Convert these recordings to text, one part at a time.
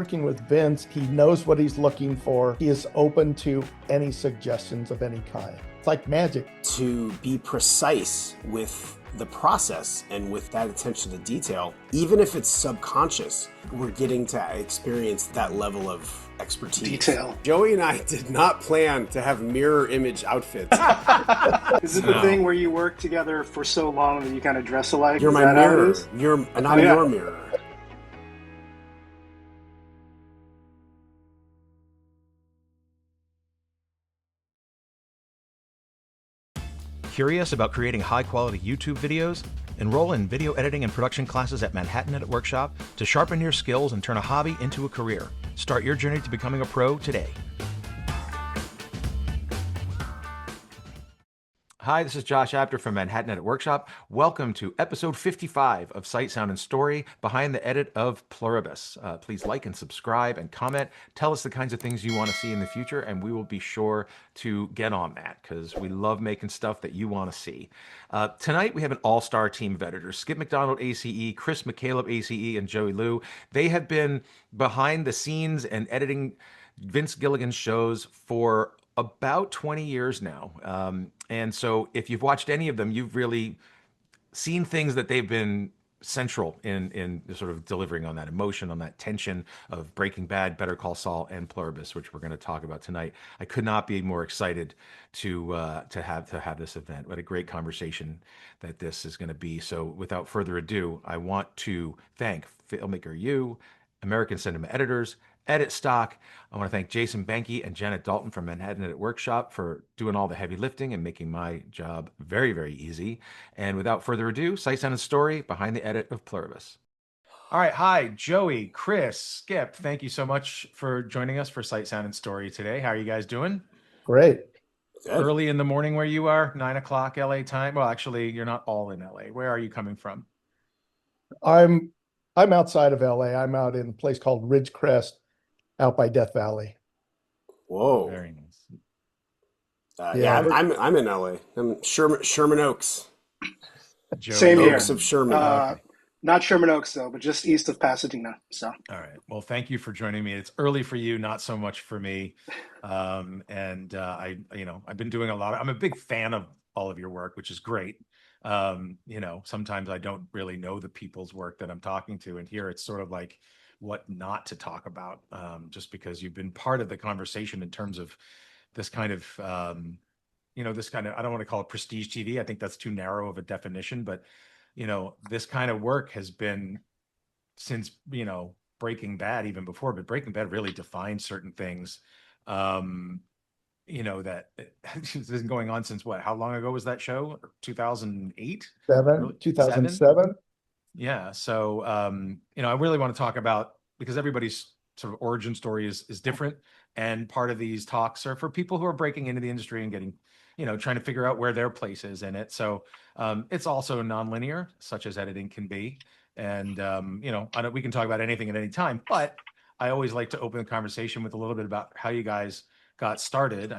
working with Vince, he knows what he's looking for. He is open to any suggestions of any kind. It's like magic. To be precise with the process and with that attention to detail, even if it's subconscious, we're getting to experience that level of expertise. Detail. Joey and I did not plan to have mirror image outfits. Is it the thing where you work together for so long that you kind of dress alike? You're my mirror. I'm your mirror. Curious about creating high-quality YouTube videos? Enroll in video editing and production classes at Manhattan Edit Workshop to sharpen your skills and turn a hobby into a career. Start your journey to becoming a pro today. Hi, this is Josh Apter from Manhattan Edit Workshop. Welcome to episode 55 of Sight, Sound, and Story, behind the edit of Pluribus. Please like and subscribe and comment. Tell us the kinds of things you want to see in the future, and we will be sure to get on that because we love making stuff that you want to see. Tonight, we have an all-star team of editors. Skip Macdonald, ACE, Chris McCaleb, ACE, and Joey Liew. They have been behind the scenes and editing Vince Gilligan's shows for about 20 years now. And so if you've watched any of them, you've really seen things that they've been central in sort of delivering on that emotion, on that tension of Breaking Bad, Better Call Saul, and Pluribus, which we're going to talk about tonight. I could not be more excited to have this event. What a great conversation that this is going to be. So without further ado, I want to thank Filmmaker You, American Cinema Editors, Edit Stock. I want to thank Jason Banke and Janet Dalton from Manhattan Edit Workshop for doing all the heavy lifting and making my job very, very easy. And without further ado, Sight, Sound, and Story, behind the edit of Pluribus. All right. Hi, Joey, Chris, Skip. Thank you so much for joining us for Sight, Sound, and Story today. How are you guys doing? Great. Good. Early in the morning where you are, 9 o'clock LA time. Well, actually, you're not all in LA. Where are you coming from? I'm outside of LA. I'm out in a place called Ridgecrest, out by Death Valley. Whoa. Very nice. I'm in LA. I'm Sherman Oaks. Joey, Same here. Oaks of Sherman. Okay. Not Sherman Oaks though, but just east of Pasadena. So. All right. Well, thank you for joining me. It's early for you, not so much for me. I've been doing a lot. I'm a big fan of all of your work, which is great. Sometimes I don't really know the people's work that I'm talking to, and here it's sort of like what not to talk about, just because you've been part of the conversation in terms of this kind of, I don't want to call it prestige TV. I think that's too narrow of a definition, but, this kind of work has been since, Breaking Bad, even before, but Breaking Bad really defined certain things, that this isn't going on since what? How long ago was that show? 2008? 2007. Yeah. So, I really want to talk about, because everybody's sort of origin story is different. And part of these talks are for people who are breaking into the industry and getting, trying to figure out where their place is in it. So it's also nonlinear, such as editing can be. And, we can talk about anything at any time, but I always like to open the conversation with a little bit about how you guys got started.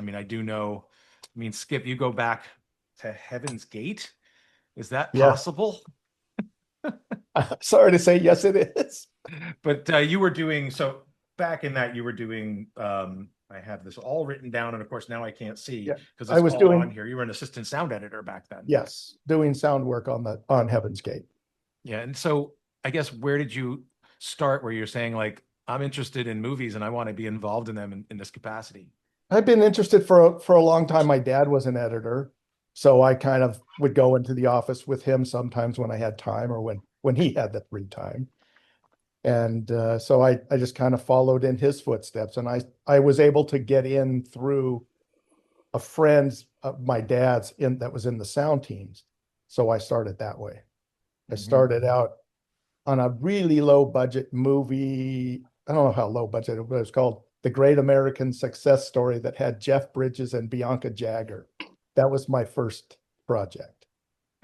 Skip, you go back to Heaven's Gate. Is that possible? Sorry to say, yes, it is. But you were doing, so back in that you were doing, I have this all written down, and of course now I can't see because it's all on here. You were an assistant sound editor back then. Yes, doing sound work on Heaven's Gate. Yeah, and so I guess where did you start where you're saying like, I'm interested in movies and I want to be involved in them in this capacity? I've been interested for a long time. My dad was an editor, so I kind of would go into the office with him sometimes when I had time or when he had the free time. And so I just kind of followed in his footsteps, and I was able to get in through a friend of my dad's that was in the sound teams. So I started that way. I started out on a really low budget movie. I don't know how low budget, but it was called The Great American Success Story, that had Jeff Bridges and Bianca Jagger. That was my first project.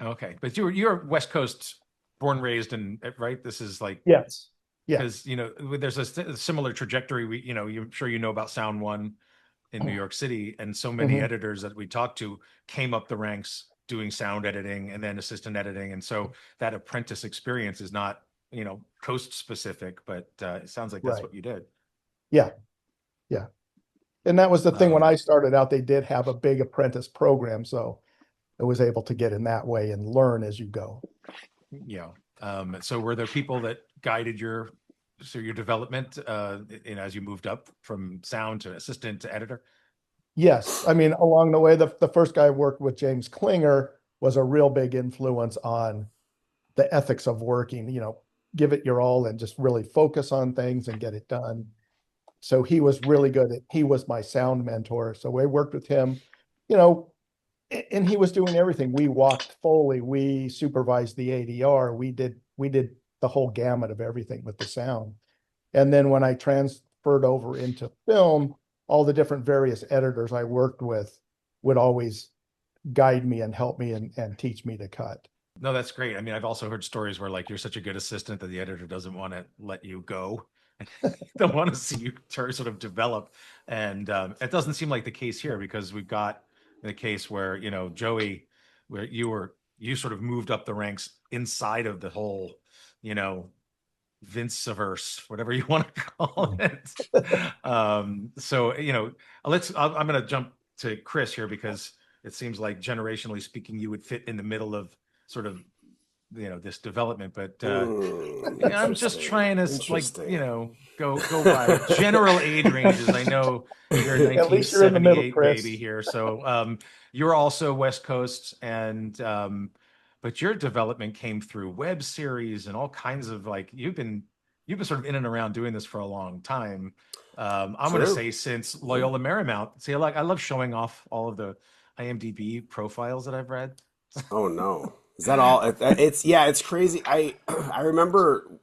Okay, but you're West Coast, born, raised, and right. This is like yes. Because, there's a similar trajectory. I'm sure about Sound One in New York City, and so many editors that we talked to came up the ranks doing sound editing and then assistant editing. And so that apprentice experience is not coast specific, but it sounds like that's Right. what you did. Yeah. Yeah. And that was the thing when Um, I started out, they did have a big apprentice program. So I was able to get in that way and learn as you go. yeah. So were there people that guided your development, as you moved up from sound to assistant to editor? Yes. I mean, along the way, the first guy I worked with, James Klinger, was a real big influence on the ethics of working, give it your all and just really focus on things and get it done. So he was really good he was my sound mentor. So I worked with him, you know, and he was doing everything. We walked Foley, we supervised the ADR, we did the whole gamut of everything with the sound. And then when I transferred over into film, all the different various editors I worked with would always guide me and help me and teach me to cut. No, that's great. I mean, I've also heard stories where like you're such a good assistant that the editor doesn't want to let you go. They want to see you sort of develop. And it doesn't seem like the case here, because we've got the case where, Joey, where you sort of moved up the ranks inside of the whole, Vince-averse, whatever you want to call it. So, I'm going to jump to Chris here, because it seems like generationally speaking, you would fit in the middle of sort of, this development, but I'm just trying to go by general age ranges. I know you're a At least you're in the middle, 1978 Chris. baby here, so you're also West Coast, and but your development came through web series and all kinds of you've been sort of in and around doing this for a long time. I'm going to say since Loyola Marymount. See, I love showing off all of the IMDb profiles that I've read. Oh no. Is that all? It's crazy. I remember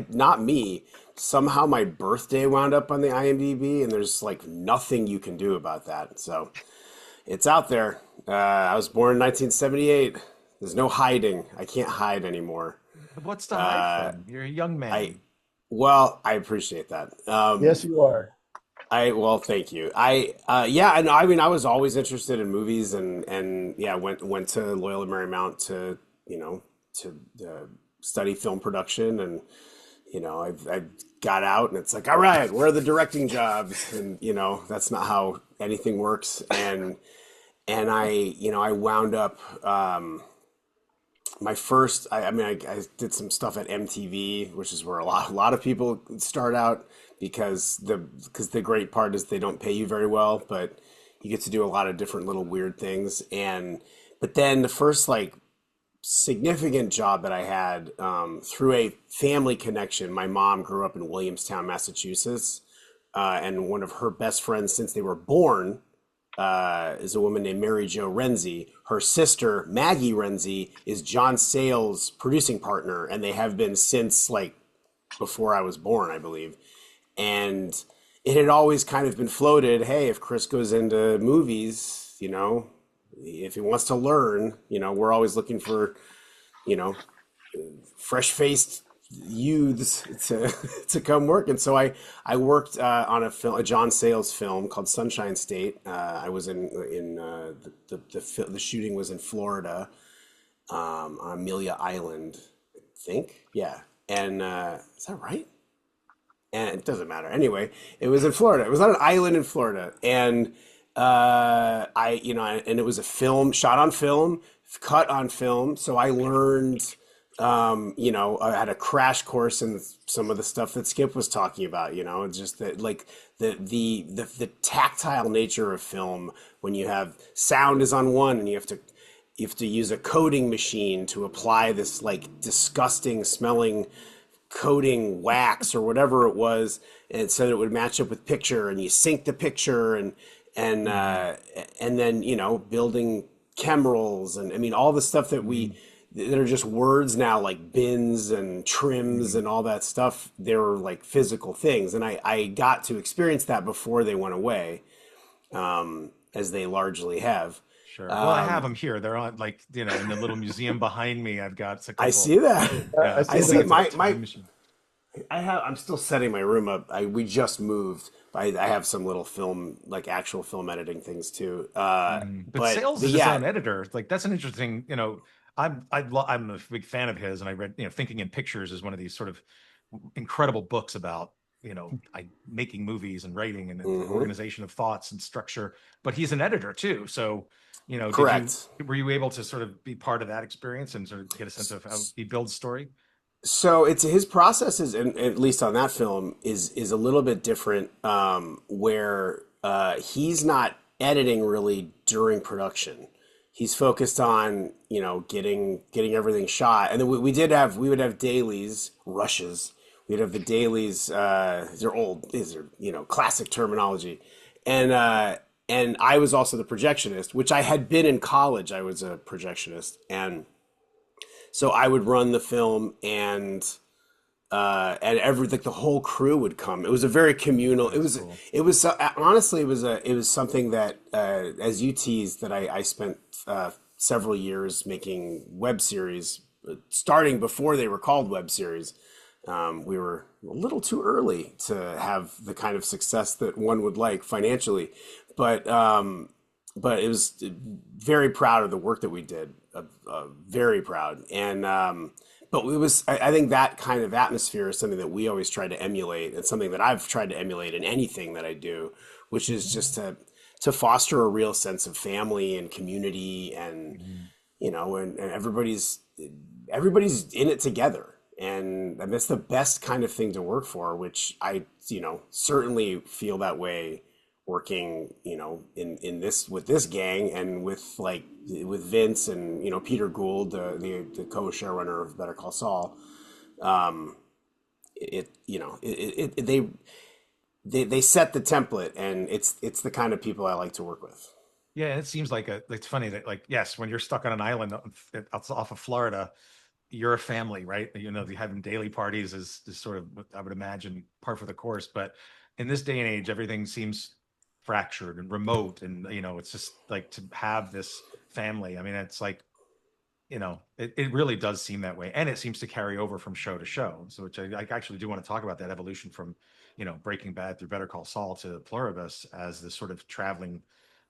not me. Somehow my birthday wound up on the IMDb, and there's like nothing you can do about that. So it's out there. I was born in 1978. There's no hiding. I can't hide anymore. What's the hide from? You're a young man. I appreciate that. Yes, you are. Well, thank you. And I mean, I was always interested in movies, and yeah, went to Loyola Marymount to study film production, and I got out, and it's like, all right, where are the directing jobs? And that's not how anything works, and I wound up my first. I did some stuff at MTV, which is where a lot of people start out. Because the great part is they don't pay you very well, but you get to do a lot of different little weird things. But then the first significant job that I had through a family connection, my mom grew up in Williamstown, Massachusetts, and one of her best friends since they were born is a woman named Mary Jo Renzi. Her sister Maggie Renzi is John Sayles' producing partner, and they have been since before I was born, I believe. And it had always kind of been floated, hey, if Chris goes into movies, if he wants to learn, we're always looking for, fresh-faced youths to come work. And so I worked on a John Sayles film called Sunshine State. I was in the shooting was in Florida, on Amelia Island, I think. Yeah. And is that right? And it doesn't matter. Anyway, it was in Florida. It was on an island in Florida. And and it was a film, shot on film, cut on film. So I learned, I had a crash course in some of the stuff that Skip was talking about, just that the tactile nature of film, when you have sound is on one and you have to use a coding machine to apply this disgusting smelling coating wax or whatever it was, and so that it would match up with picture, and you sync the picture, and then building chem rolls, and I mean all the stuff that are just words now, like bins and trims and all that stuff. They're like physical things, and I got to experience that before they went away, as they largely have. Sure. Well, I have them here. They're on in the little museum behind me. I've got a couple. I see that. Yeah, I see my I'm still setting my room up. We just moved. I have some little film, actual film editing things too. But Sayles is his own editor. That's an interesting, I'm a big fan of his, and I read, Thinking in Pictures is one of these sort of incredible books about, making movies and writing and the Hmm. organization of thoughts and structure. But he's an editor too, so Correct. were you able to sort of be part of that experience and sort of get a sense of how he builds story? So it's his process is, and at least on that film, is a little bit different, where he's not editing really during production. He's focused on getting everything shot, and then we would have dailies rushes. We'd have the dailies. These are classic terminology, and I was also the projectionist, which I had been in college. I was a projectionist, and so I would run the film, and like the whole crew would come. It was a very communal. That's cool. Honestly, it was something that, as you teased, that I spent several years making web series, starting before they were called web series. We were a little too early to have the kind of success that one would like financially, but it was very proud of the work that we did, very proud. And but it was, I think that kind of atmosphere is something that we always try to emulate, and something that I've tried to emulate in anything that I do, which is just to foster a real sense of family and community, and and everybody's in it together. And that's the best kind of thing to work for, which I certainly feel that way working in this, with this gang, and with Vince and Peter Gould, the co-showrunner of Better Call Saul. They set the template, and it's the kind of people I like to work with. Yeah, it seems like it's funny that, like, yes, when you're stuck on an island off of Florida, you're a family, right? Having daily parties is sort of what I would imagine par for the course. But in this day and age, everything seems fractured and remote, and it's just like, to have this family. I mean, it's like, it really does seem that way, and it seems to carry over from show to show. So, which I actually do want to talk about, that evolution from Breaking Bad through Better Call Saul to Pluribus as this sort of traveling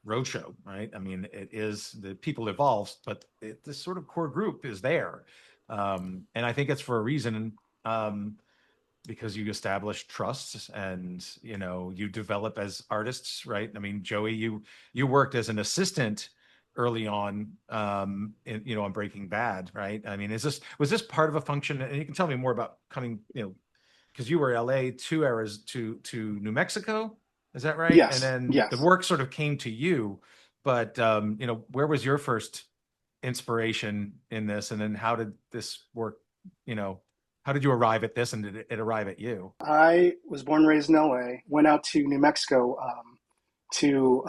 roadshow, right? I mean, it is, the people evolves, but this sort of core group is there, and I think it's for a reason. Because you establish trusts, and you develop as artists, right? I mean, Joey, you worked as an assistant early on, on Breaking Bad, right? I mean, was this part of a function? And you can tell me more about coming, because you were LA, 2 hours to New Mexico, is that right? And Yes, then the yes. work sort of came to you, but where was your first inspiration in this, and then how did this work? How did you arrive at this, and did it arrive at you? I was born and raised in LA. Went out to New Mexico to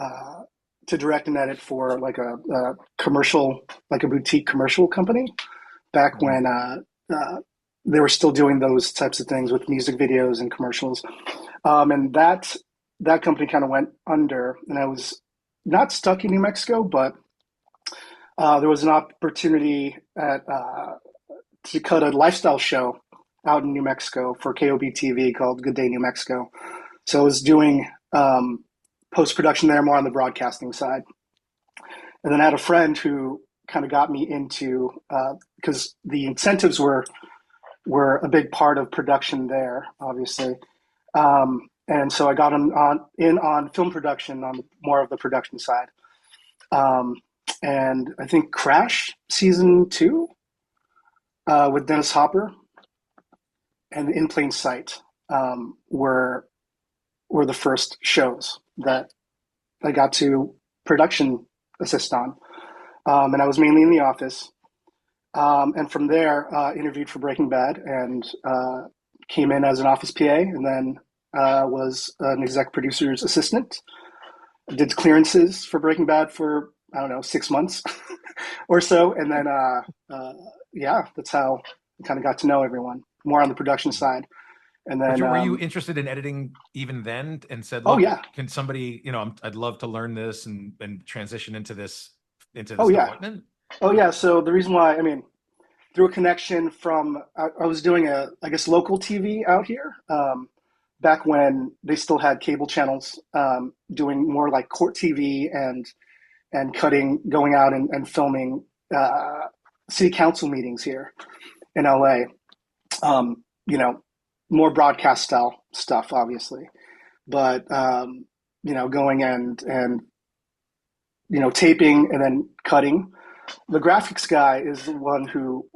direct and edit for like a commercial, like a boutique commercial company back Mhm. when they were still doing those types of things with music videos and commercials. And that company kind of went under, and I was not stuck in New Mexico, but there was an opportunity to cut a lifestyle show out in New Mexico for KOB TV called Good Day New Mexico. So I was doing post production there, more on the broadcasting side. And then I had a friend who kind of got me into, because the incentives were a big part of production there, obviously. And so I got him on film production, on more of the production side. Um, and I think Crash season 2 with Dennis Hopper and In Plain Sight were the first shows that I got to production assist on, and I was mainly in the office. And from there, interviewed for Breaking Bad, and came in as an office PA, and then was an exec producer's assistant. Did clearances for Breaking Bad for, I don't know, 6 months or so, and then yeah, that's how I kind of got to know everyone more on the production side. And But then were you interested in editing even then, and said, oh look, yeah, can somebody, I'd love to learn this and transition into this oh yeah, department? oh yeah. So the reason why, I mean, through a connection from, I was doing I guess, local TV out here, back when they still had cable channels, doing more like court TV and going out and filming city council meetings here in LA. You know, more broadcast style stuff, obviously, but you know, going and you know, taping and then cutting. The graphics guy is the one who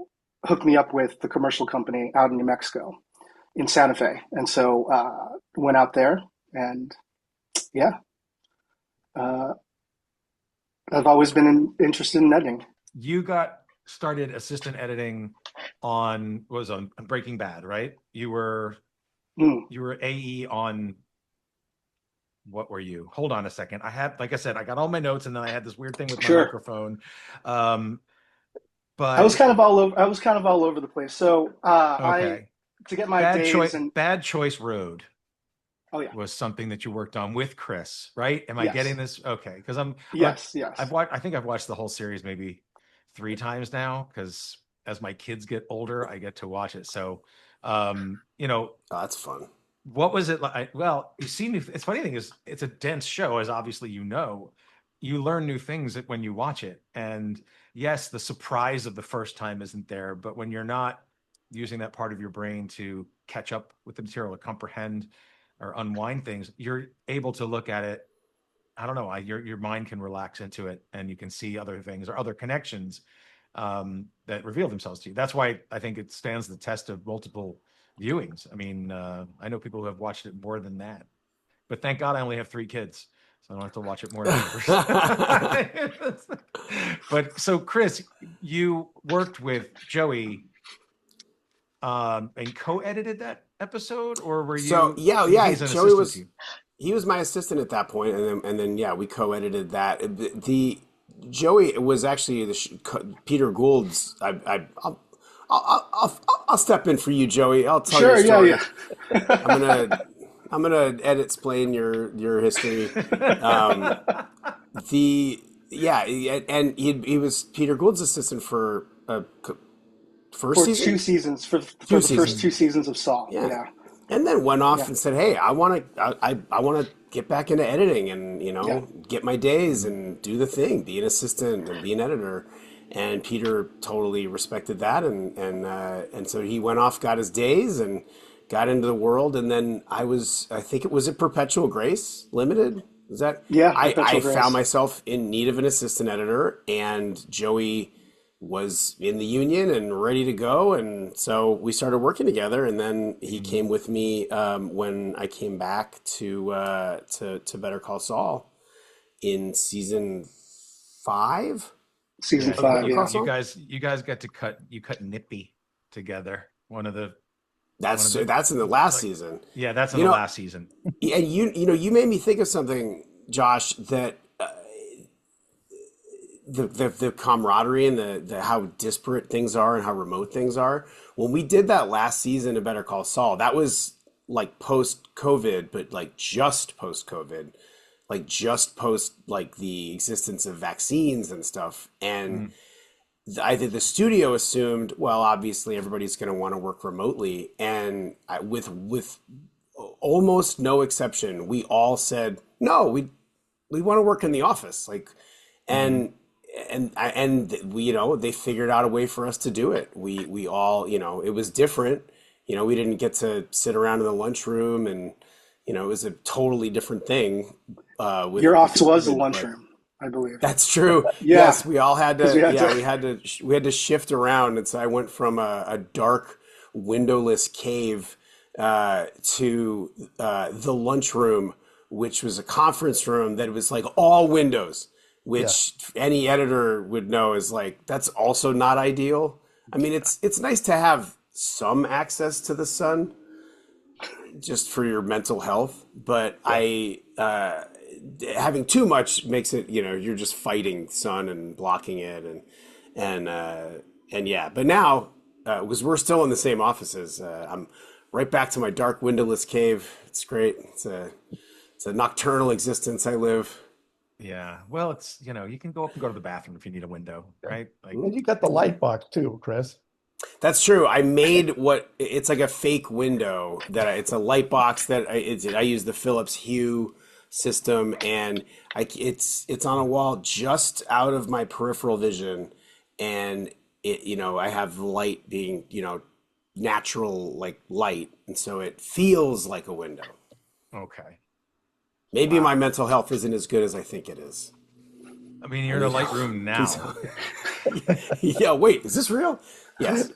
hooked me up with the commercial company out in New Mexico, in Santa Fe, and so went out there, and yeah, uh, I've always been interested in editing. You got started assistant editing on Breaking Bad, right? Mm, You were AE on, what were you? Hold on a second. Like I said, I got all my notes, and then I had this weird thing with my sure. microphone. I was But kind of all over. I was kind of all over the place. So I okay. to get my days and Bad Choice Road oh yeah, was something that you worked on with Chris, right? Am I getting yes, this? Okay, because yes, yes. I think I've watched the whole series maybe 3 times now, because as my kids get older, I get to watch it. So, you know, Oh, that's fun. what was it like? Well, you see, it's funny thing is, it's a dense show, as obviously you know. You learn new things when you watch it, and yes, the surprise of the first time isn't there, but when you're not using that part of your brain to catch up with the material, or comprehend or unwind things, you're able to look at it. I don't know. Your mind can relax into it, and you can see other things or other connections that reveal themselves to you. That's why I think it stands the test of multiple viewings. I mean, I know people who have watched it more than that, but thank God I only have 3 kids, so I don't have to watch it more than others. But so, Chris, you worked with Joey and co-edited that episode, or were So you? yeah, He's an Joey assistant to was you. he was my assistant at that point, and then yeah, we co-edited that. The Joey was actually Peter Gould's. I'll step in for you, Joey. I'll tell your Sure, yeah, story. I'm yeah. gonna edit explain your history. Um, the yeah, and he was Peter Gould's assistant for first For season, 2 seasons, two for the first seasons. 2 seasons of Saw, Yeah. yeah, And then went off yeah, and said, "Hey, I want to get back into editing and, yeah. get my days and do the thing, be an assistant and be an editor." And Peter totally respected that, and so he went off, got his days, and got into the world. And then I think it was at Perpetual Grace Limited. Is that Yeah, I Perpetual found Grace. myself in need of an assistant editor, and Joey was in the union and ready to go, and so we started working together. And then he came with me when I came back to Better Call Saul in season 5 Season Yeah, of five, Better Call yeah. Saul. you guys got to cut Nippy together. One of the That's in the last like season. Yeah, that's in You the know, last season. and you made me think of something, Josh, that the camaraderie and the how disparate things are and how remote things are. When we did that last season of Better Call Saul, that was like post COVID, but like just post COVID, like just post like the existence of vaccines and stuff. And Mm. I think the studio assumed, well, obviously everybody's going to want to work remotely, and with almost no exception, we all said no. We want to work in the office, like, Hmm. and and we, they figured out a way for us to do it. We all, it was different. We didn't get to sit around in the lunchroom, and it was a totally different thing Your with office was the COVID. But lunchroom, I believe. that's true. Yeah, Yes, we all had because we to. had Yeah, to. we had to shift around, and so I went from a dark, windowless cave to the lunchroom, which was a conference room that was like all windows, Yeah. which any editor would know is like that's also not ideal. I mean, it's nice to have some access to the sun just for your mental health, but Yeah. I having too much makes it, you're just fighting sun and blocking it, and and yeah. But now, because we're still in the same offices, I'm right back to my dark windowless cave. It's great. It's a nocturnal existence I live. Yeah. Well, it's, you can go up and go to the bathroom if you need a window, Yeah. right? Like, And you got the light box too, Chris. That's true. I made it's like a fake window it's a light box that I use the Philips Hue system, and it's on a wall just out of my peripheral vision, and I have light being, natural like light, and so it feels like a window. Okay. Maybe my Wow. mental health isn't as good as I think it is. I mean, you're I in a need light help. room Please now. help. Yeah, wait, is this real? Yes.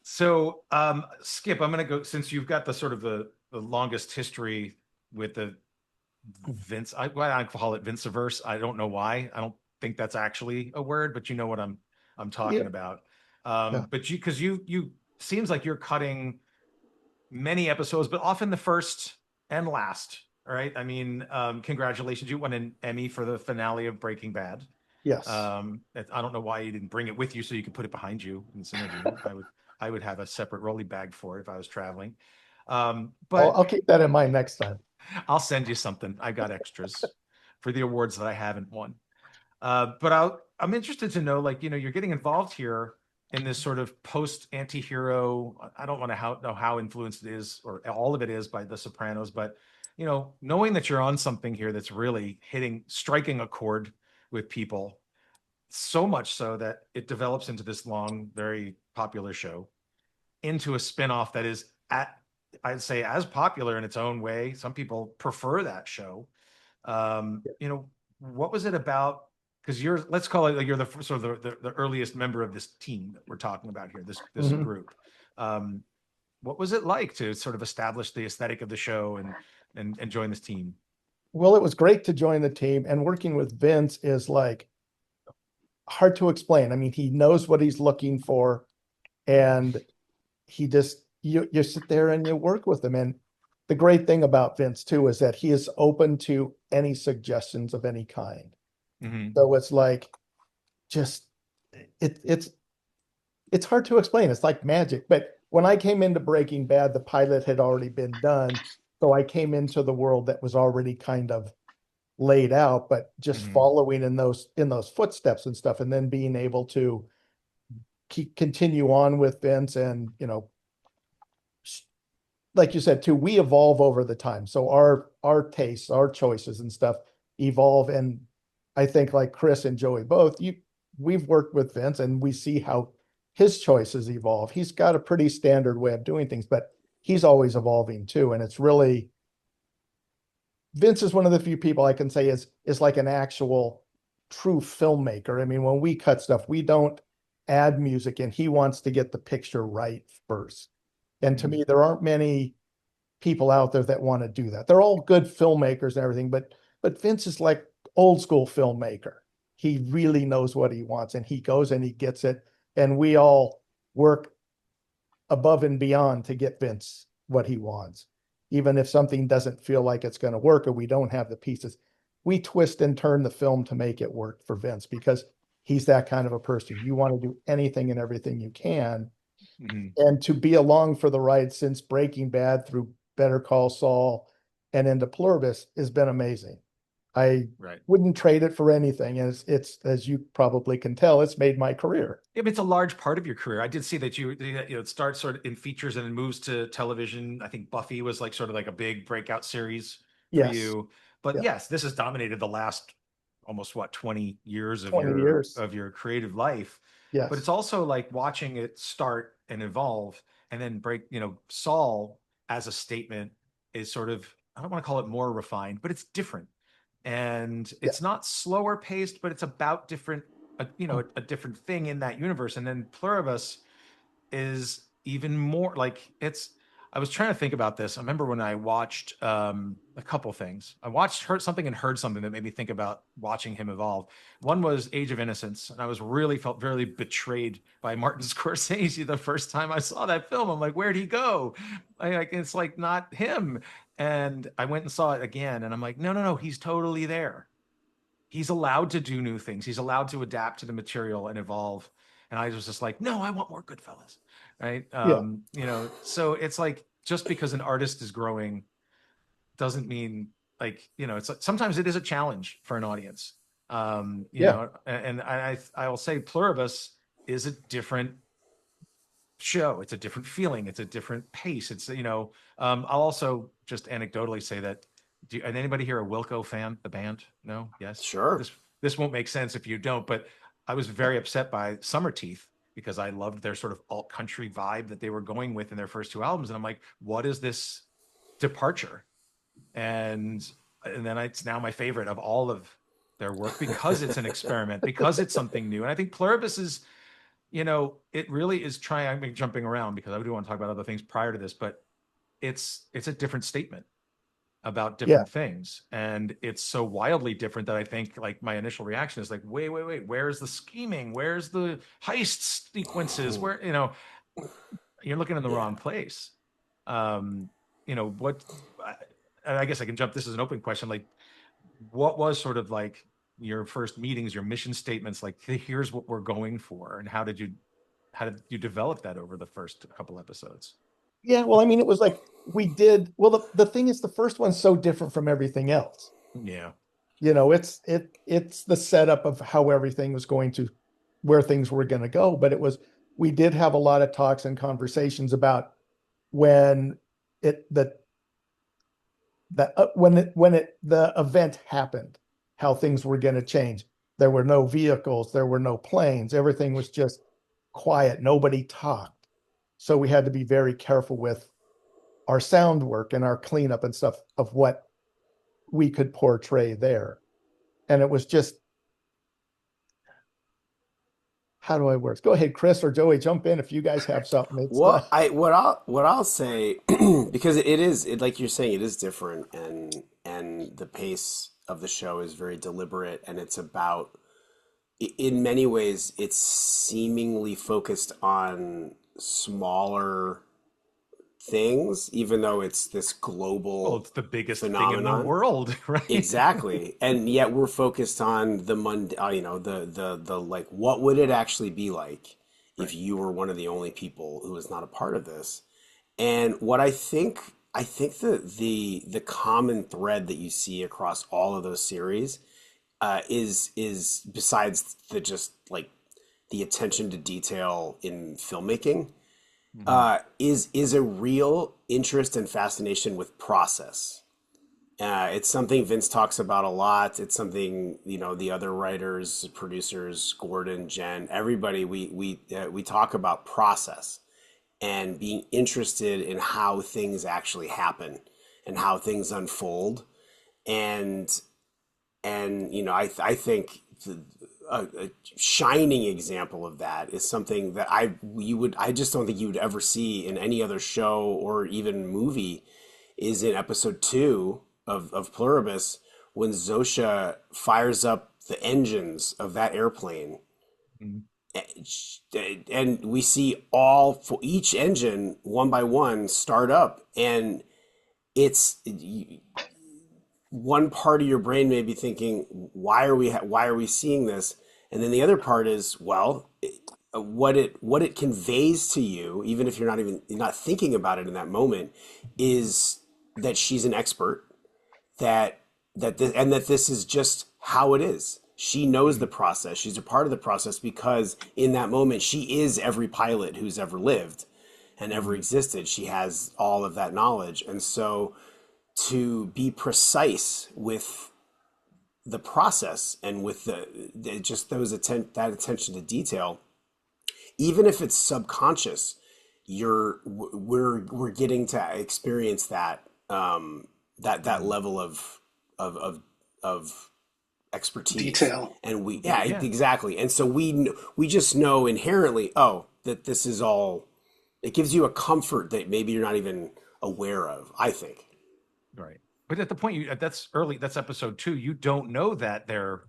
So, Skip, I'm going to go since you've got the sort of the longest history with the Vince. I call it Vinceverse. I don't know why. I don't think that's actually a word, but you know what I'm Yeah, talking about. yeah. But you seems like you're cutting many episodes, but often the first and last. All right. I mean, congratulations. You won an Emmy for the finale of Breaking Bad. Yes. I don't know why you didn't bring it with you so you could put it behind you in this interview. I would have a separate rolly bag for it if I was traveling. But I'll keep that in mind next time. I'll send you something. I got extras for the awards that I haven't won. But I'm interested to know, like, you're getting involved here in this sort of post anti-hero. I don't want to know how influenced it is or all of it is by The Sopranos, but knowing that you're on something here that's really striking a chord with people, so much so that it develops into this long, very popular show, into a spinoff that is I'd say as popular in its own way. Some people prefer that show. What was it about? Because let's call it, like, you're the sort of the earliest member of this team that we're talking about here, this Mhm. group. Um, what was it like to sort of establish the aesthetic of the show and join this team? Well, it was great to join the team, and working with Vince is like hard to explain. I mean, he knows what he's looking for, and he just you sit there and you work with him. And the great thing about Vince too is that he is open to any suggestions of any kind. Hmm. So it's like just it's hard to explain. It's like magic. But when I came into Breaking Bad, the pilot had already been done. So I came into the world that was already kind of laid out, but just Hmm. following in those footsteps and stuff, and then being able to continue on with Vince. And like you said too, we evolve over the time. So our tastes, our choices and stuff evolve. And I think like Chris and Joey both, we've worked with Vince and we see how his choices evolve. He's got a pretty standard way of doing things, but he's always evolving too. And it's really Vince is one of the few people I can say is like an actual true filmmaker. I mean, when we cut stuff, we don't add music in. He wants to get the picture right first. And to me, there aren't many people out there that want to do that. They're all good filmmakers and everything, but Vince is like old school filmmaker. He really knows what he wants and he goes and he gets it. And we all work above and beyond to get Vince what he wants. Even if something doesn't feel like it's going to work or we don't have the pieces, we twist and turn the film to make it work for Vince because he's that kind of a person. You want to do anything and everything you can. Hmm. And to be along for the ride since Breaking Bad through Better Call Saul and into Pluribus has been amazing. I Right. wouldn't trade it for anything. And it's as you probably can tell, it's made my career. Yeah, but it's a large part of your career. I did see that it starts sort of in features and then moves to television. I think Buffy was like sort of like a big breakout series for Yes. you. But Yeah. yes, this has dominated the last almost 20 years of 20 your years. creative life. But it's Yes. also like watching it start and evolve and then break, Saul as a statement is sort of, I don't want to call it more refined, but it's different. And Yeah. it's not slower paced, but it's about different a different thing in that universe. And then Pluribus is even more like I was trying to think about this. I remember when I watched a couple things. I watched heard something and heard something that made me think about watching him evolve. One was Age of Innocence, and I was really felt very betrayed by Martin Scorsese the first time I saw that film. I'm like, where'd he go? It's like not him. And I went and saw it again, and I'm like, no, no, no, he's totally there. He's allowed to do new things. He's allowed to adapt to the material and evolve. And I was just like, no, I want more Goodfellas, right? Yeah. So it's like just because an artist is growing doesn't mean it's like, sometimes it is a challenge for an audience. Yeah. And I will say Pluribus is a different show. It's a different feeling. It's a different pace. I'll also just anecdotally say that. Anybody here a Wilco fan? The band? No? Yes. Sure. This won't make sense if you don't. But I was very upset by Summer Teeth because I loved their sort of alt country vibe that they were going with in their first two albums. And I'm like, what is this departure? And then it's now my favorite of all of their work because it's an experiment, because it's something new. And I think Pluribus is, it really is trying. I'm jumping around because I do want to talk about other things prior to this, but it's a different statement about Yeah. different things, and it's so wildly different that I think like my initial reaction is like, wait, where's the scheming, where's the heist sequences, where you're looking in the wrong place. What I guess I can jump, this is an open question, like what was sort of like your first meetings, your mission statements, like here's what we're going for, and how did you develop that over the first couple episodes? Yeah, well, I mean, it was like the thing is the first one's so different from everything else. Yeah. It's the setup of how everything was going to, where things were going to go. But we did have a lot of talks and conversations about when the event happened, how things were going to change. There were no vehicles, there were no planes, everything was just quiet, nobody talked. So we had to be very careful with our sound work and our cleanup and stuff of what we could portray there. And it was just, how do I work? Go ahead, Chris or Joey, jump in if you guys have something. What I'll say, because like you're saying, it is different, and the pace of the show is very deliberate, and it's about, in many ways, it's seemingly focused on smaller things, even though it's this global it's the biggest phenomenon thing in the world, right? Exactly. And yet we're focused on the the like, what would it actually be like if you were one of the only people who was not a part of this? And what I think the common thread that you see across all of those series is besides the just like the attention to detail in filmmaking, is a real interest and fascination with process. It's something Vince talks about a lot. It's something, the other writers, producers, Gordon, Jen, everybody, we talk about process and being interested in how things actually happen and how things unfold. And I think a shining example of that is something that I just don't think you would ever see in any other show or even movie, is in episode 2 of Pluribus, when Zosha fires up the engines of that airplane. And we see all, for each engine, one by one, start up, and it's one part of your brain may be thinking, why are we seeing this? And then the other part is, well, what it conveys to you, even if you're not thinking about it in that moment, is that she's an expert, that this is just how it is. She knows the process. She's a part of the process because in that moment she is every pilot who's ever lived and ever existed. She has all of that knowledge. And so to be precise with the process and with just that attention to detail, even if it's subconscious, we're getting to experience that that level of expertise, detail. And exactly. And so we just know inherently, that this is all, it gives you a comfort that maybe you're not even aware of, I think. Right. But at the point that's episode 2, you don't know that they're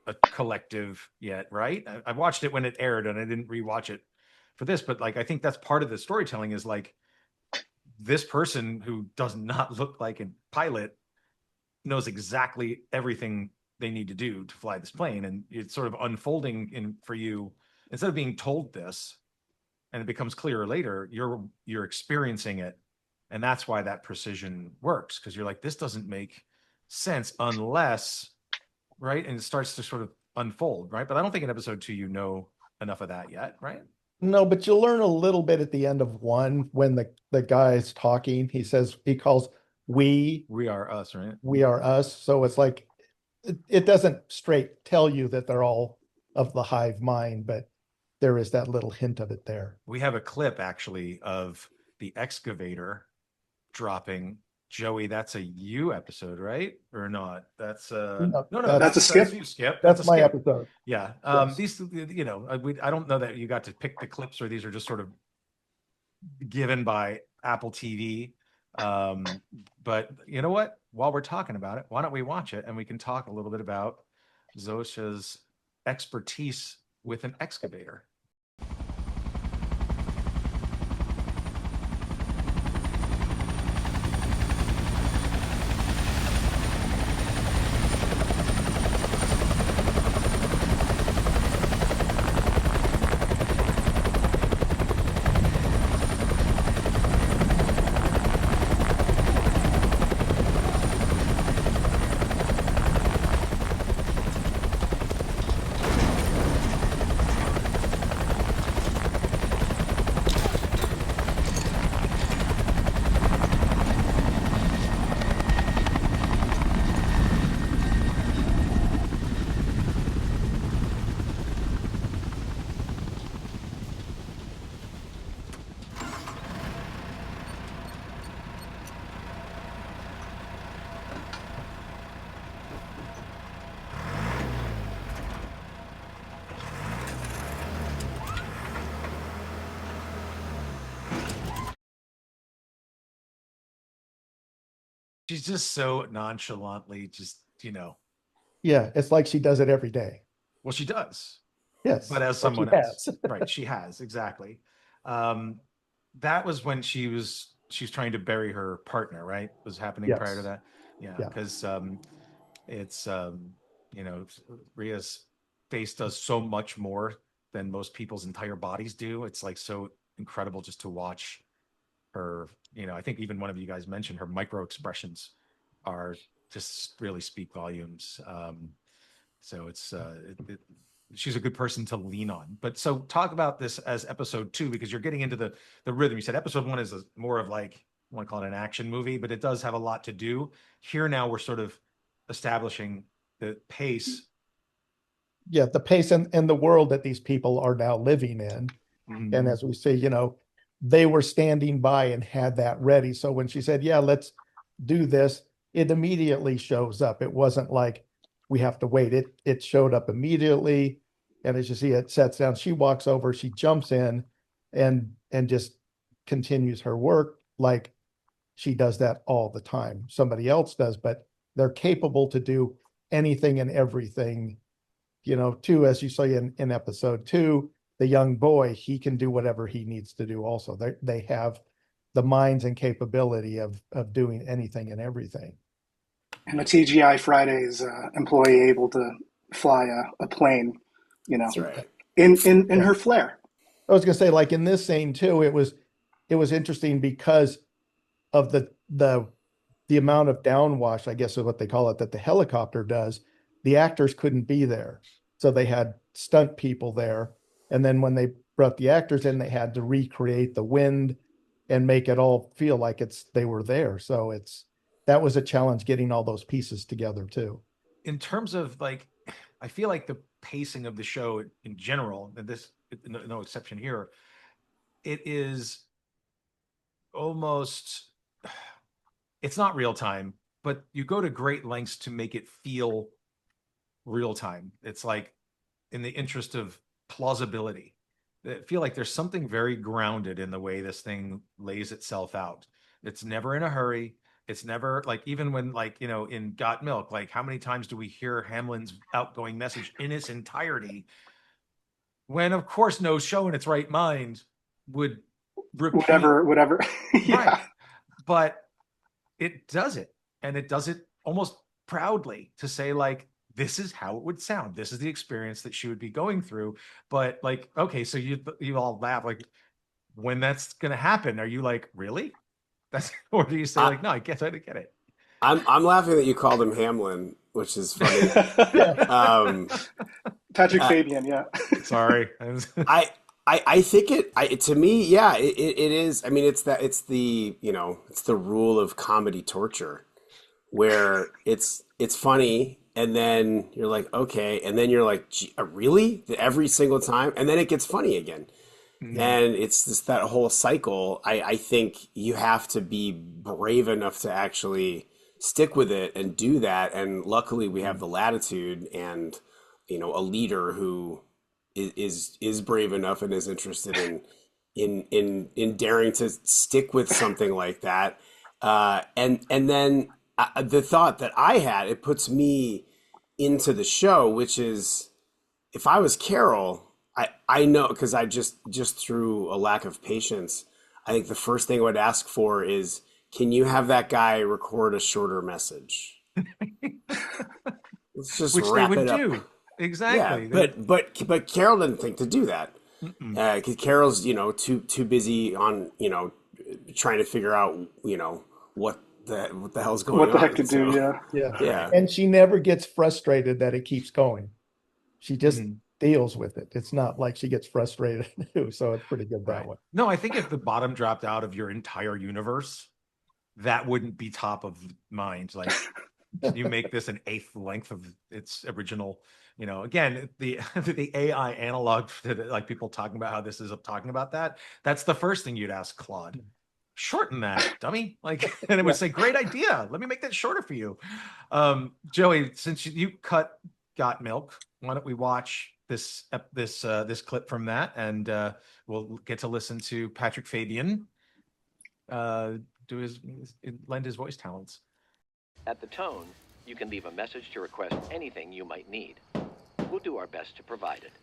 a collective yet, right? I watched it when it aired and I didn't rewatch it for this, but like, I think that's part of the storytelling, is like, this person who does not look like a pilot knows exactly everything they need to do to fly this plane. And it's sort of unfolding for you, instead of being told this and it becomes clearer later, you're experiencing it. And that's why that precision works, because you're like, this doesn't make sense unless, right? And it starts to sort of unfold, right? But I don't think in episode 2 you know enough of that yet, right? No, but you'll learn a little bit at the end of 1 when the guy's talking. He calls we are us, right? We are us. So it's like, it doesn't straight tell you that they're all of the hive mind, but there is that little hint of it there. We have a clip actually of the excavator dropping. Joey, that's a you episode, right? Or not? That's No, no, That's a Skip. that's you, Skip. That's a my Skip. episode. Yeah. Yes. These, I don't know that you got to pick the clips, or these are just sort of given by Apple TV. But you know what? While we're talking about it, why don't we watch it and we can talk a little bit about Zosha's expertise with an excavator. She's just so nonchalantly, Yeah, it's like she does it every day. well, she does, Yes, but as but someone she else, has. right? She has, exactly. That was when she's trying to bury her partner, right? Was happening prior to Yes. that. Yeah, Yeah. because it's Ria's face does so much more than most people's entire bodies do. It's like so incredible just to watch her. I think even one of you guys mentioned her micro expressions are just really speak volumes. So she's a good person to lean on. But so talk about this as episode 2, because you're getting into the rhythm. You said episode 1 is more of like, I want to call it an action movie, but it does have a lot to do. Here now we're sort of establishing the pace. Yeah, the pace and the world that these people are now living in. Mhm. And as we see, they were standing by and had that ready. So when she said, yeah, let's do this, it immediately shows up. It wasn't like we have to wait. It showed up immediately. And as you see, it sets down. She walks over, she jumps in and just continues her work like she does that all the time. Somebody else does, but they're capable to do anything and everything. Too, as you say in episode 2, the young boy, he can do whatever he needs to do also. They have the minds and capability of doing anything and everything. And a TGI Fridays employee able to fly a plane, That's right. in her flare. I was gonna say, like in this scene too, it was interesting because of the amount of downwash, I guess is what they call it, that the helicopter does. The actors couldn't be there, so they had stunt people there. And then when they brought the actors in, they had to recreate the wind and make it all feel like they were there. So that was a challenge getting all those pieces together too. In terms of like, I feel like the pacing of the show in general, and this no exception here, it is almost, it's not real time, but you go to great lengths to make it feel real time. It's like in the interest of plausibility. I feel like there's something very grounded in the way this thing lays itself out. It's never in a hurry. It's never like, even when in Got Milk, like how many times do we hear Hamlin's outgoing message in its entirety? When of course no show in its right mind would repeat. Whatever. Yeah. Right. But it does it, and it does it almost proudly to say like, this is how it would sound. This is the experience that she would be going through. But like, okay, so you all laugh like, when that's gonna happen, are you like, really? That's or do you say like, no, I guess I didn't get it. I'm laughing that you called him Hamlin, which is funny. Patrick Fabian, yeah. Sorry. I think to me, yeah, it is. I mean, it's the it's the rule of comedy torture, where it's funny and then you're like, okay, and then you're like, gee, really? Every single time? And then it gets funny again. And it's just that whole cycle. I think you have to be brave enough to actually stick with it and do that. And luckily we have the latitude and, a leader who is brave enough and is interested in daring to stick with something like that. And then the thought that I had, it puts me into the show, which is if I was Carol, I know because I just through a lack of patience, I think the first thing I would ask for is, can you have that guy record a shorter message? Let's just Which they wrap would it up. do. Yeah, Exactly. but Carol didn't think to do that Mm-mm. because Carol's too busy on trying to figure out what the hell's going What the heck on. to do? So Yeah. Yeah. yeah, And she never gets frustrated that it keeps going. She just Mhm. deals with it. It's not like she gets frustrated too. So it's pretty good that Right. way. No, I think if the bottom dropped out of your entire universe, that wouldn't be top of mind. Like, can you make this an eighth length of its original? Again, the the AI analog to like people talking about how this is talking about that. That's the first thing you'd ask Claude. Shorten that, dummy. Like, and it would say, "Great idea. Let me make that shorter for you." Joey, since you got milk, why don't we watch this clip from that, and we'll get to listen to Patrick Fabian do lend his voice talents. At the tone, you can leave a message to request anything you might need. We'll do our best to provide it.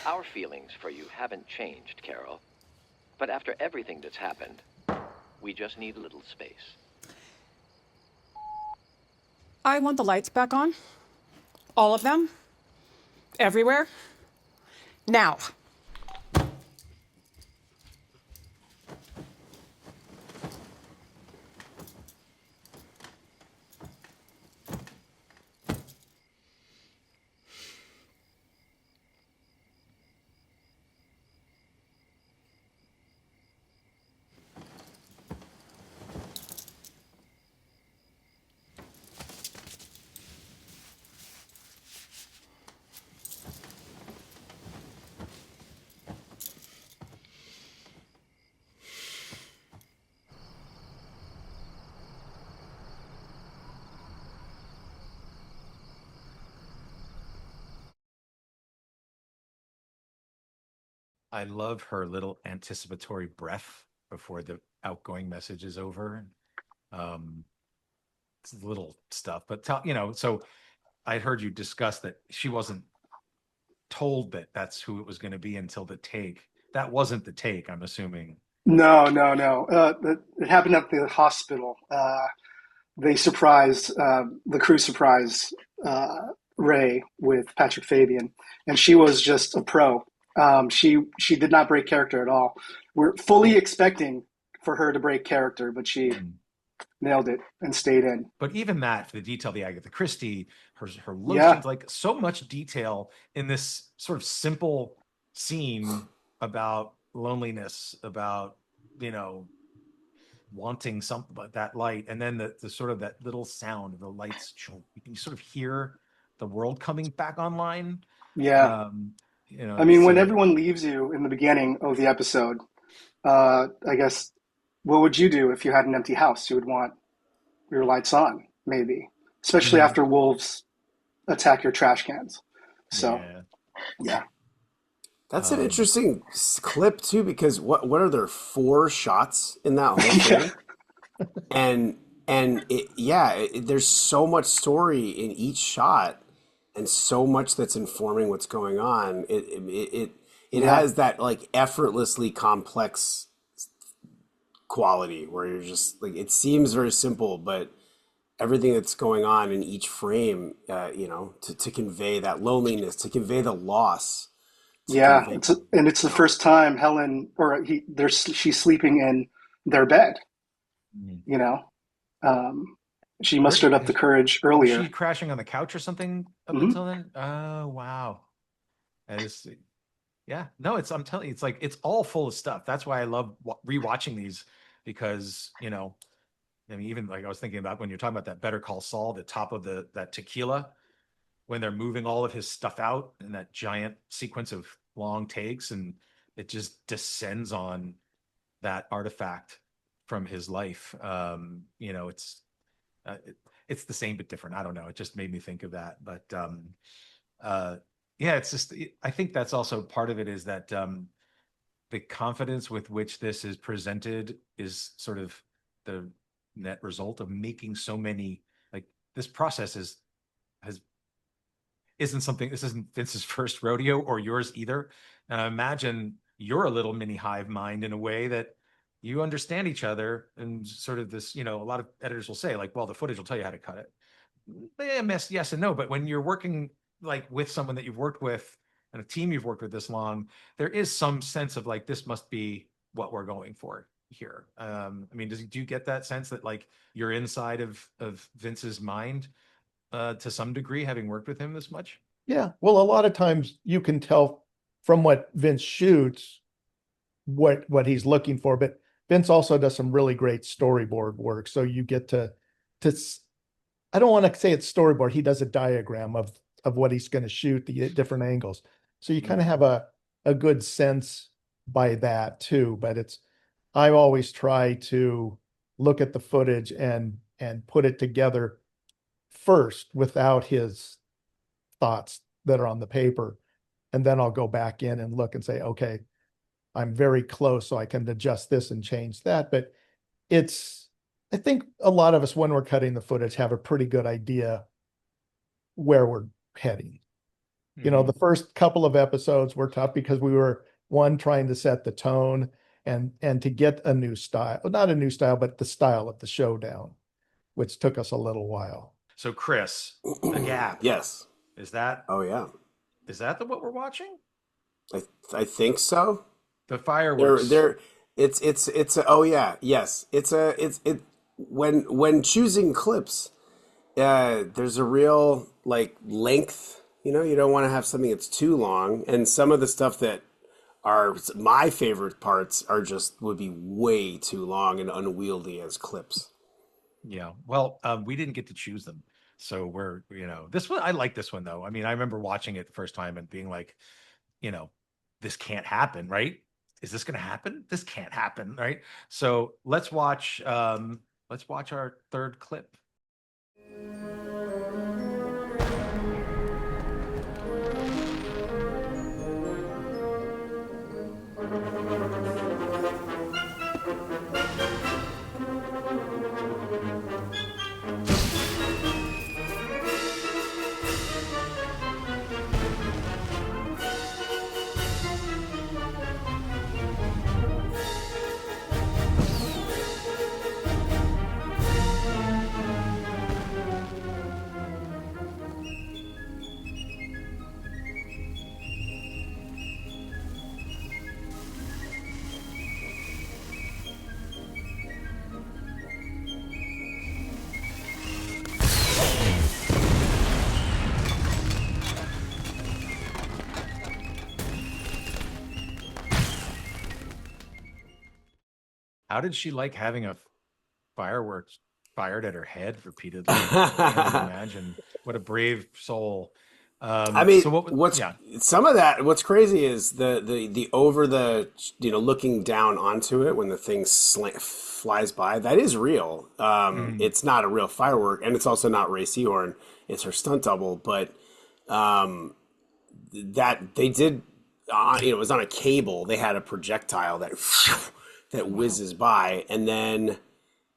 Our feelings for you haven't changed, Carol. But after everything that's happened, we just need a little space. I want the lights back on. All of them. Everywhere. Now. I love her little anticipatory breath before the outgoing message is over. It's little stuff, but so I'd heard you discuss that she wasn't told that that's who it was going to be until the take. That wasn't the take, I'm assuming. No, no, no. It happened at the hospital. They surprised the crew surprised Ray with Patrick Fabian, and she was just a pro. She did not break character at all. We're fully expecting for her to break character, but she nailed it and stayed in. But even that, the detail, the Agatha Christie, her Yeah. lotions, like so much detail in this sort of simple scene about loneliness, about wanting something but that light, and then the sort of that little sound of the lights. You can sort of hear the world coming back online. Yeah. I mean, when everyone leaves you in the beginning of the episode, I guess, what would you do if you had an empty house? You would want your lights on, maybe, especially after wolves attack your trash cans. So, yeah. that's an interesting clip too, because what are there 4 shots in that whole thing? and there's so much story in each shot, and so much that's informing what's going on. It has that like effortlessly complex quality where you're just like, it seems very simple, but everything that's going on in each frame, to convey that loneliness, to convey the loss. Yeah, it's the first time Helen she's sleeping in their bed. She mustered up the courage earlier. Was she crashing on the couch or something up until then? Oh wow. I'm telling you, it's all full of stuff. That's why I love rewatching these, because I mean, even like I was thinking about when you're talking about that Better Call Saul, the top of that tequila, when they're moving all of his stuff out in that giant sequence of long takes, and it just descends on that artifact from his life. It's the same but different. I don't know. It just made me think of that. But yeah, it's just, I think that's also part of it, is that the confidence with which this is presented is sort of the net result of making so many, like, this process this isn't Vince's first rodeo, or yours either. And I imagine you're a little mini hive mind in a way that you understand each other, and sort of this, a lot of editors will say, like, well, the footage will tell you how to cut it. Yes and no. But when you're working like with someone that you've worked with and a team you've worked with this long, there is some sense of like, this must be what we're going for here. I mean, do you get that sense that like you're inside of Vince's mind to some degree, having worked with him this much? Yeah. Well, a lot of times you can tell from what Vince shoots what he's looking for, but Vince also does some really great storyboard work. So you get to I don't want to say it's storyboard. He does a diagram of what he's going to shoot, the different angles. So you kind of have a good sense by that too. But I always try to look at the footage and put it together first without his thoughts that are on the paper. And then I'll go back in and look and say, okay, I'm very close, so I can adjust this and change that. But I think a lot of us, when we're cutting the footage, have a pretty good idea where we're heading. The first couple of episodes were tough because we were, one, trying to set the tone and to get a new style, not a new style, but the style of the show down, which took us a little while. So Chris, The Gap. Yes. Is that? Oh yeah. Is that what we're watching? I think so. The fireworks. Oh yeah, yes. When choosing clips, there's a real like length. You don't want to have something that's too long, and some of the stuff that are my favorite parts would be way too long and unwieldy as clips. Yeah. Well, we didn't get to choose them. So this one, I like this one though. I mean, I remember watching it the first time and being like, this can't happen, right? Is this going to happen? This can't happen, right? So let's watch our third clip. How did she like having a fireworks fired at her head repeatedly? I can't even imagine. What a brave soul. I mean, so what's crazy is the over the looking down onto it when the thing flies by. That is real. It's not a real firework, and it's also not Ray Seahorn. It's her stunt double. But that they did, it was on a cable. They had a projectile that whizzes by, and then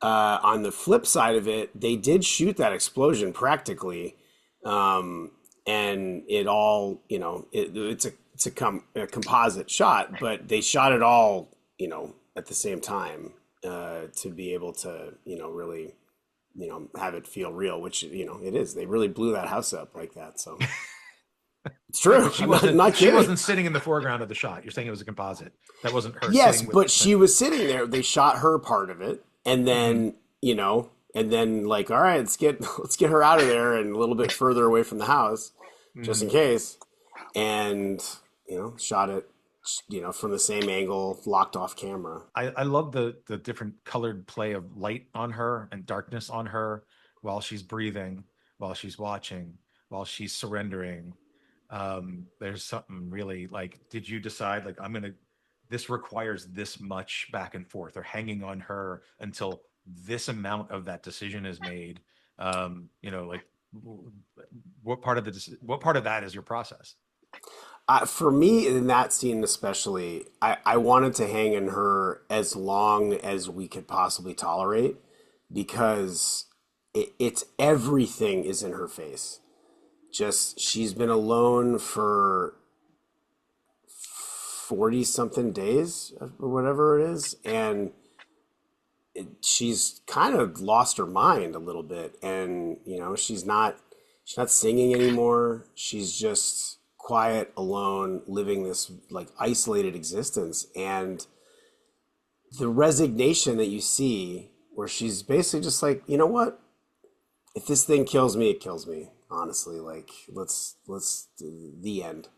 on the flip side of it, they did shoot that explosion practically. And it all, it's a composite shot, but they shot it all, at the same time, to be able to, really, have it feel real, which, it is. They really blew that house up like that. So it's true. She wasn't sitting in the foreground of the shot. You're saying it was a composite. That wasn't her. Yes, but she was sitting there. They shot her part of it, and then, and then like, all right, let's get her out of there and a little bit further away from the house, just in case. And shot it from the same angle, locked off camera. I love the different colored play of light on her and darkness on her while she's breathing, while she's watching, while she's surrendering. There's something really like, did you decide like this requires this much back and forth, or hanging on her until this amount of that decision is made? Like what part of that is your process? For me, in that scene especially, I wanted to hang in her as long as we could possibly tolerate, because it's everything is in her face. Just, she's been alone for 40 something days or whatever it is, and she's kind of lost her mind a little bit, and she's not singing anymore. She's just quiet, alone, living this like isolated existence. And the resignation that you see, where she's basically just like, you know what, if this thing kills me, it kills me, honestly, like let's the end.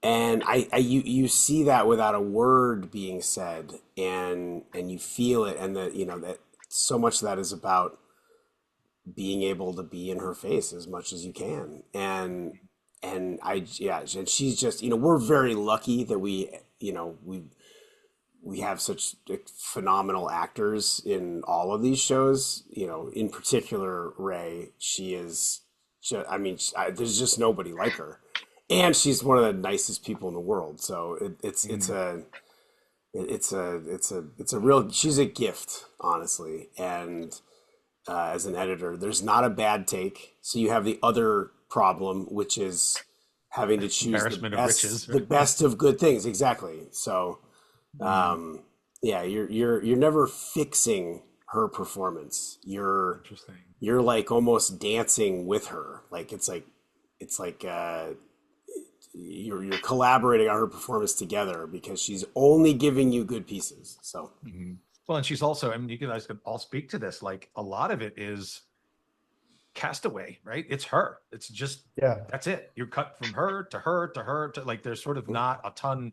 And you see that without a word being said, and you feel it, and that so much of that is about being able to be in her face as much as you can. And she's just, we're very lucky that we have such phenomenal actors in all of these shows. In particular, Ray, she is just, there's just nobody like her. And she's one of the nicest people in the world. So it's a real, she's a gift, honestly. And as an editor, there's not a bad take. So you have the other problem, which is having to choose the best of good things. Exactly. So you're never fixing her performance. You're like almost dancing with her. Like it's like you're collaborating on her performance together, because she's only giving you good pieces. So well, and she's also, you guys could all speak to this, like a lot of it is castaway, right? It's her. It's just, that's it. You're cut from her to her to her to, like, there's sort of not a ton,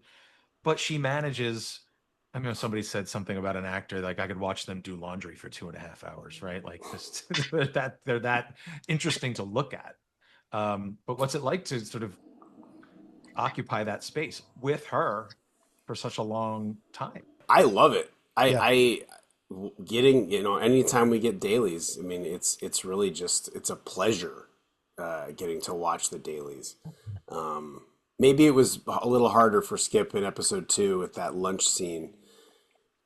but she manages. Somebody said something about an actor, like I could watch them do laundry for 2.5 hours, right? Like just they're that interesting to look at. But what's it like to sort of occupy that space with her for such a long time? I love it. I getting, anytime we get dailies, it's really just, it's a pleasure getting to watch the dailies. Maybe it was a little harder for Skip in episode 2 with that lunch scene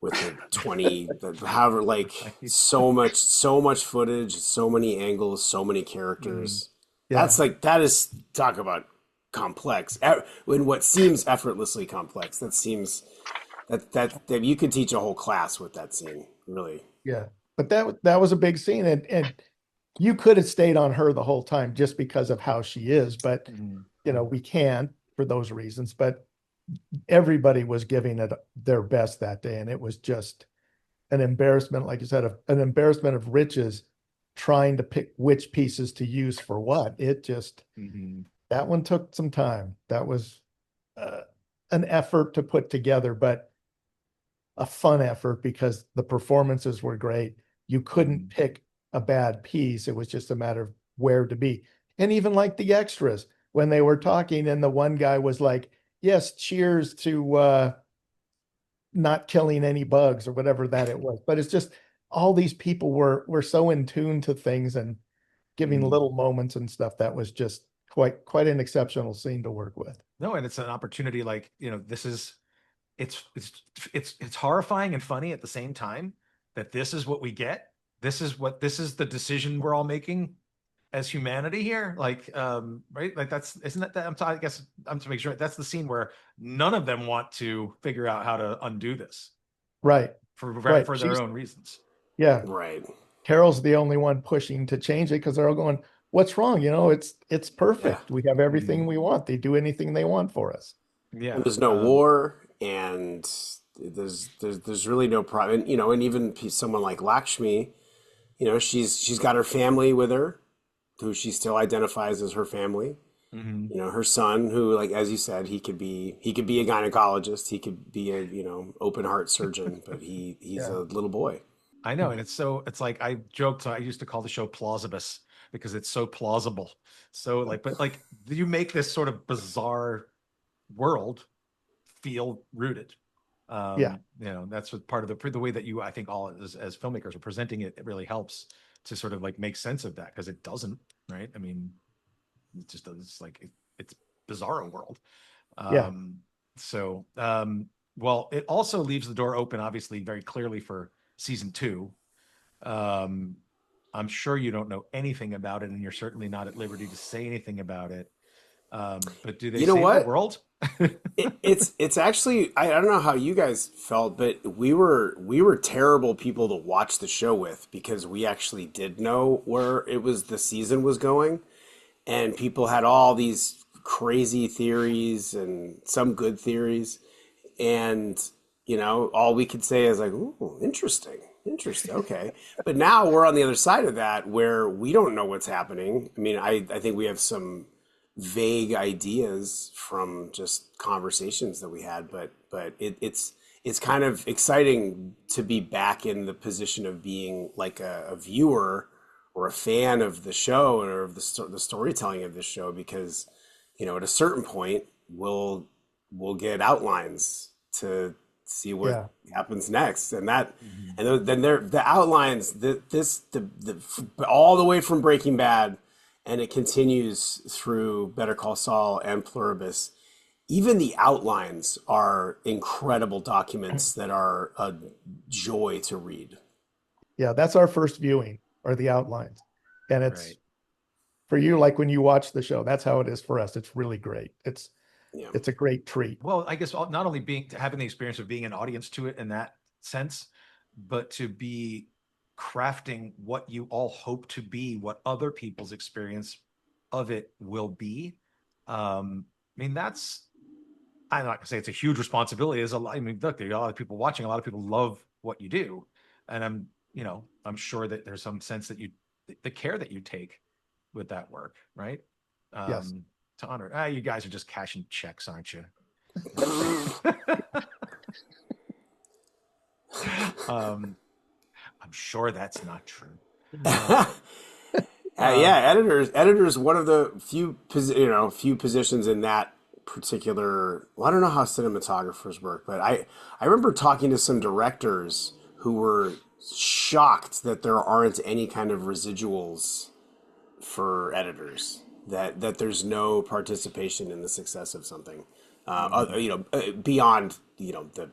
with the 20 however, like so much footage, so many angles, so many characters. That is, talk about complex. When what seems effortlessly complex, that seems that you could teach a whole class with that scene, really. Yeah, but that was a big scene, and you could have stayed on her the whole time just because of how she is, but we can't for those reasons. But everybody was giving it their best that day, and it was just an embarrassment, like you said, an embarrassment of riches, trying to pick which pieces to use for what. It just that one took some time. That was an effort to put together, but a fun effort, because the performances were great. You couldn't pick a bad piece. It was just a matter of where to be. And even like the extras, when they were talking and the one guy was like, yes, cheers to not killing any bugs or whatever that it was. But it's just all these people were so in tune to things and giving little moments and stuff. That was just quite an exceptional scene to work with. No, and it's an opportunity, like, this is, it's horrifying and funny at the same time, that this is what we get. This is the decision we're all making as humanity here. Like, right. Like I guess I'm to make sure that's the scene where none of them want to figure out how to undo this. Right. For their own reasons. Yeah. Right. Carol's the only one pushing to change it, because they're all going, what's wrong? It's perfect. Yeah. We have everything we want. They do anything they want for us. Yeah. And there's no war, and there's really no problem. And even someone like Lakshmi, she's got her family with her, who she still identifies as her family. You know, her son, who, like as you said, he could be a gynecologist, he could be a, you know, open heart surgeon, but he's Yeah. a little boy. I know, and it's like I joked. I used to call the show Plausibus because it's so plausible. So like, but like, you make this sort of bizarre world feel rooted. Yeah. You know, that's what part of the way that you, I think, all as filmmakers are presenting it, it really helps to sort of like make sense of that, because it doesn't, right? I mean, it just does. It's like it's bizarro world. Yeah. So, well, it also leaves the door open, obviously, very clearly for season 2. Um, I'm sure you don't know anything about it, and you're certainly not at liberty to say anything about it. But do they You know save the what? world? It's actually, I don't know how you guys felt, but we were terrible people to watch the show with, because we actually did know where the season was going, and people had all these crazy theories and some good theories, and you know, all we could say is like, "Ooh, interesting, interesting, okay." But now we're on the other side of that, where we don't know what's happening. I mean, I think we have some vague ideas from just conversations that we had, but it's kind of exciting to be back in the position of being like a viewer or a fan of the show, or of the storytelling of the show, because you know, at a certain point we'll get outlines to see what Yeah. happens next, and that then the outlines, all the way from Breaking Bad, and it continues through Better Call Saul and Pluribus. Even the outlines are incredible documents that are a joy to read. Yeah. That's our first viewing, or the outlines. And it's Right. for you, like when you watch the show, that's how it is for us. It's really great. Yeah. It's a great treat. Well, I guess not only having the experience of being an audience to it in that sense, but to be crafting what you all hope to be, what other people's experience of it will be. I mean, I'm not gonna say it's a huge responsibility. There's a lot. I mean, look, there are a lot of people watching. A lot of people love what you do, and I'm sure that there's some sense that the care that you take with that work, right? Yes. To honor. You guys are just cashing checks, aren't you? I'm sure that's not true. Yeah, editors one of the few positions in that particular. Well, I don't know how cinematographers work, but I remember talking to some directors who were shocked that there aren't any kind of residuals for editors, that there's no participation in the success of something, beyond, the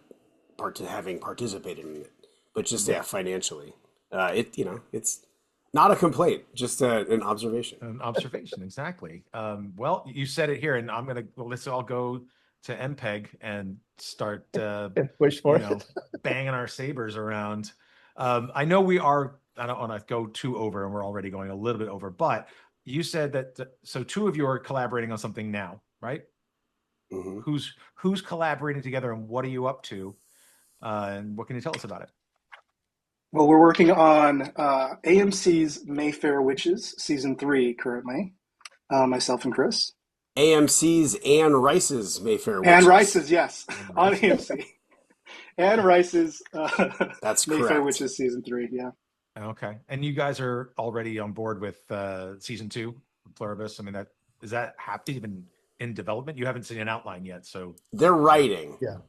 having participated in it, but just financially, it's not a complaint, just an observation. An observation, exactly. Well, you said it here, and let's all go to MPEG and start, And push for it. banging our sabers around. I know we are. I don't want to go too over, and we're already going a little bit over. But you said that so 2 of you are collaborating on something now, right? Hmm. Who's collaborating together, and what are you up to? And what can you tell us about it? Well, we're working on AMC's Mayfair Witches season 3 currently. Myself and Chris. AMC's Anne Rice's Mayfair Witches. And Rice's, yes, on AMC. And Rice's That's Mayfair correct. Witches season 3. Yeah. Okay, and you guys are already on board with season 2 of Pluribus. I mean, is that even in development? You haven't seen an outline yet, so They're writing. Yeah.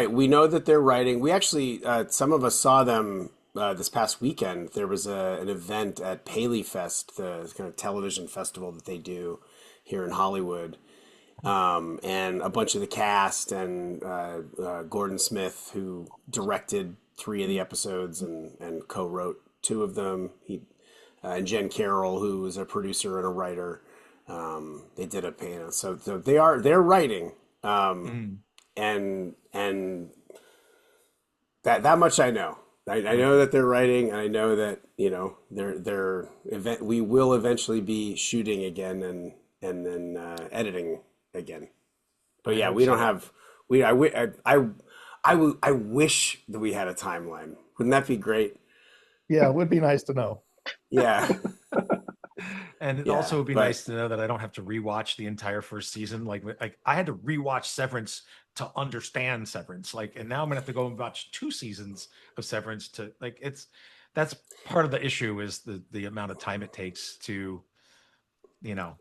We know that they're writing. We actually, some of us saw them this past weekend. There was an event at Paley Fest, the kind of television festival that they do here in Hollywood, and a bunch of the cast, and Gordon Smith, who directed 3 of the episodes and co-wrote 2 of them. And Jen Carroll, who was a producer and a writer. They did a panel, so they're writing. And that much I know. I know that they're writing, and I know that their event. We will eventually be shooting again, and then editing again. But yeah, we don't have. I wish that we had a timeline. Wouldn't that be great? Yeah. It would be nice to know. Yeah. And it Yeah, also would be but nice to know that I don't have to rewatch the entire first season. Like I had to rewatch Severance to understand Severance. Like, and now I'm gonna have to go and watch 2 seasons of Severance to like. That's part of the issue is the amount of time it takes to, you know,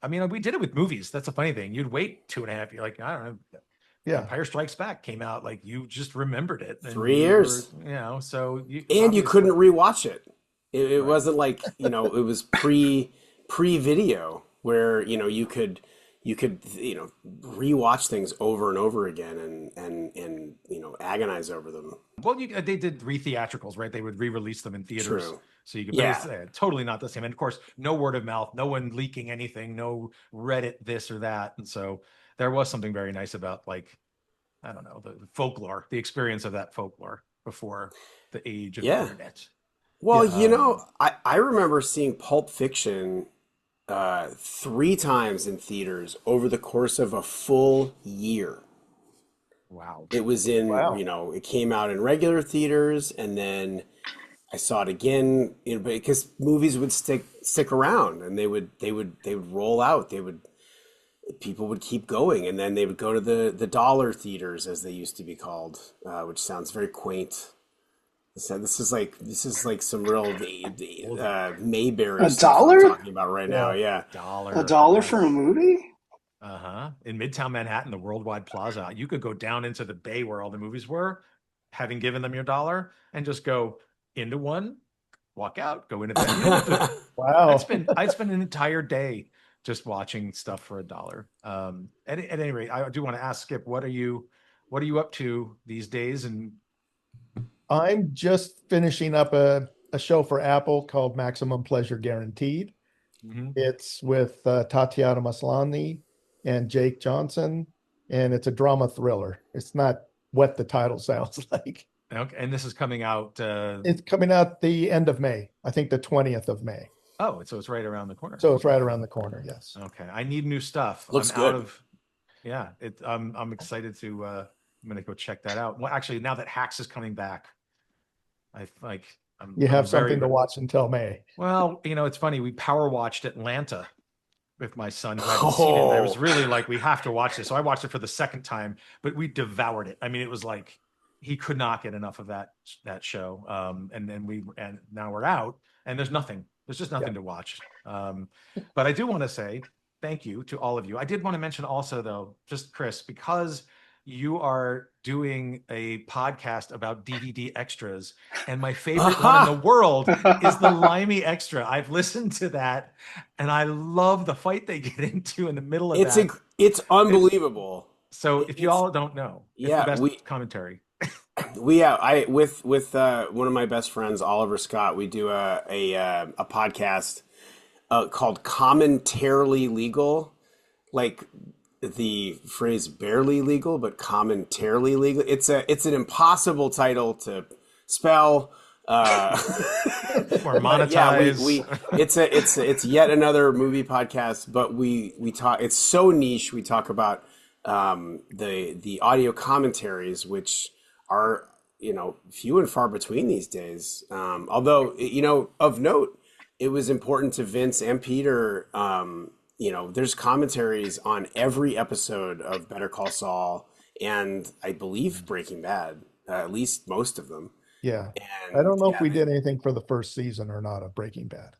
I mean, we did it with movies. That's a funny thing. You'd wait 2.5 years. You're like, I don't know. Yeah. Empire Strikes Back came out, like you just remembered it. And 3 years. So you And you couldn't rewatch it. It Right. wasn't like, it was pre-video where, you could rewatch things over and over again and agonize over them. Well, they did re-theatricals, right? They would re-release them in theaters. True. So you could, Yeah. but it's totally not the same. And of course, no word of mouth, no one leaking anything, no Reddit this or that. And so there was something very nice about, like, I don't know, the folklore, the experience of that folklore before the age of the internet. Well, I remember seeing Pulp Fiction 3 times in theaters over the course of a full year. Wow. It was in, it came out in regular theaters, and then I saw it again, because movies would stick around, and they would roll out. People would keep going, and then they would go to the dollar theaters, as they used to be called, which sounds very quaint. This is like some real Mayberry A stuff dollar? I'm talking about right now. Yeah, $1 for a movie? In Midtown Manhattan, the Worldwide Plaza, you could go down into the bay where all the movies were, having given them your $1, and just go into one, walk out, go into the Wow. I'd spend an entire day just watching stuff for $1. At any rate, I do want to ask Skip, what are you up to these days? And I'm just finishing up a show for Apple called Maximum Pleasure Guaranteed. It's with Tatiana Maslany and Jake Johnson, and it's a drama thriller. It's not what the title sounds like. Okay, and this is coming out. It's coming out the end of May. I think the 20th of May. Oh, so it's right around the corner. So it's right around the corner. Yes. Okay, I need new stuff. Looks I'm good. out of. Yeah, I'm excited to. I'm gonna go check that out. Well, actually, now that Hacks is coming back, You have something to watch until May. Well, it's funny. We power watched Atlanta with my son who hadn't seen it. And I was really like, we have to watch this. So I watched it for the second time, but we devoured it. I mean, it was like he could not get enough of that show. And now we're out, and there's just nothing to watch. But I do want to say thank you to all of you. I did want to mention also, though, just Chris, because you are doing a podcast about DVD extras, and my favorite one in the world is the Limey Extra. I've listened to that, and I love the fight they get into in the middle of that. It's unbelievable. So if you all don't know, it's the best commentary. With one of my best friends, Oliver Scott, we do a podcast called Commentarily Legal, like the phrase barely legal, but commentarily legal. It's an impossible title to spell. Or monetize. It's yet another movie podcast, but we talk. It's so niche. We talk about the audio commentaries, which are few and far between these days. Although of note, it was important to Vince and Peter. There's commentaries on every episode of Better Call Saul and I believe Breaking Bad, at least most of them. Yeah. And I don't know if we did anything for the first season or not of Breaking Bad.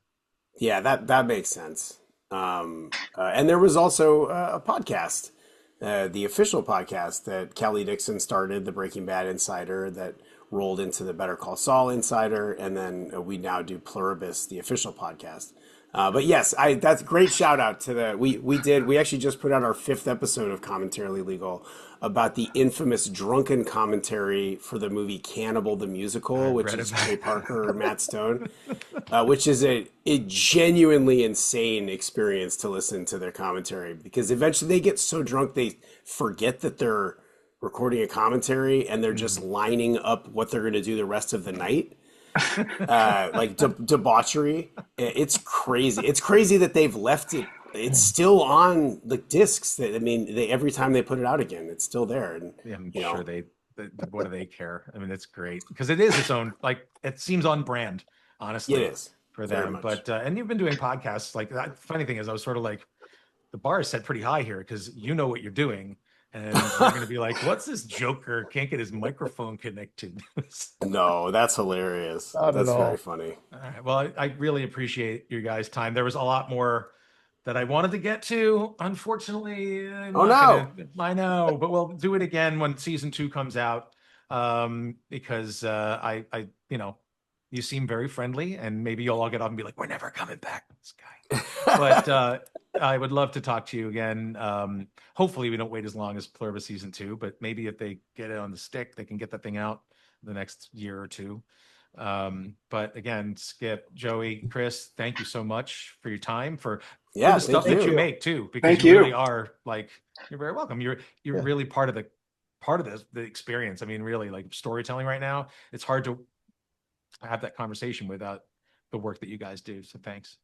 Yeah, that makes sense. And there was also a podcast, the official podcast that Kelly Dixon started, the Breaking Bad Insider, that rolled into the Better Call Saul Insider, and then we now do Pluribus, the official podcast. But yes, that's a great shout out to we actually just put out our 5th episode of Commentarily Legal about the infamous drunken commentary for the movie Cannibal the Musical, which is Trey Parker or Matt Stone, which is a genuinely insane experience to listen to their commentary, because eventually they get so drunk they forget that they're recording a commentary and they're just lining up what they're going to do the rest of the night. Like debauchery. It's crazy. It's crazy that they've left it. It's still on the discs. They every time they put it out again, it's still there. And yeah, I'm sure what do they care? I mean, it's great because it is its own. Like, it seems on brand. Honestly, it is. for Very them. much. But and you've been doing podcasts. Like that. Funny thing is, I was sort of like, the bar is set pretty high here because you know what you're doing, and you're going to be like, "What's this joker? Can't get his microphone connected." No, that's hilarious. Not at That's very all. funny. All right. Well, I really appreciate your guys' time. There was a lot more that I wanted to get to. Unfortunately, I'm Oh, not no. gonna. I know, but we'll do it again when season 2 comes out. Because you know, you seem very friendly, and maybe you'll all get off and be like, "We're never coming back, this guy." But I would love to talk to you again. Hopefully, we don't wait as long as Pluribus season 2, but maybe if they get it on the stick, they can get that thing out the next year or two. But again, Skip, Joey, Chris, thank you so much for your time, for Yeah, the stuff thank that you you. make too, because Thank you you. really are like, you're very welcome. You're Yeah. really part of the experience. I mean, really, like storytelling right now, it's hard to have that conversation without the work that you guys do. So thanks.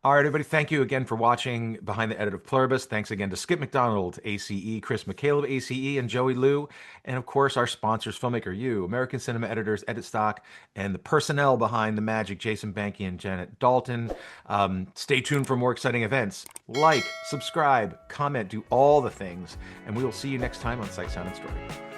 All right, everybody, thank you again for watching Behind the Edit of Pluribus. Thanks again to Skip Macdonald, ACE, Chris McCaleb, ACE, and Joey Liew. And of course, our sponsors, Filmmaker You, American Cinema Editors, Edit Stock, and the personnel behind the magic, Jason Banky and Janet Dalton. Stay tuned for more exciting events. Like, subscribe, comment, do all the things. And we will see you next time on Sight, Sound, and Story.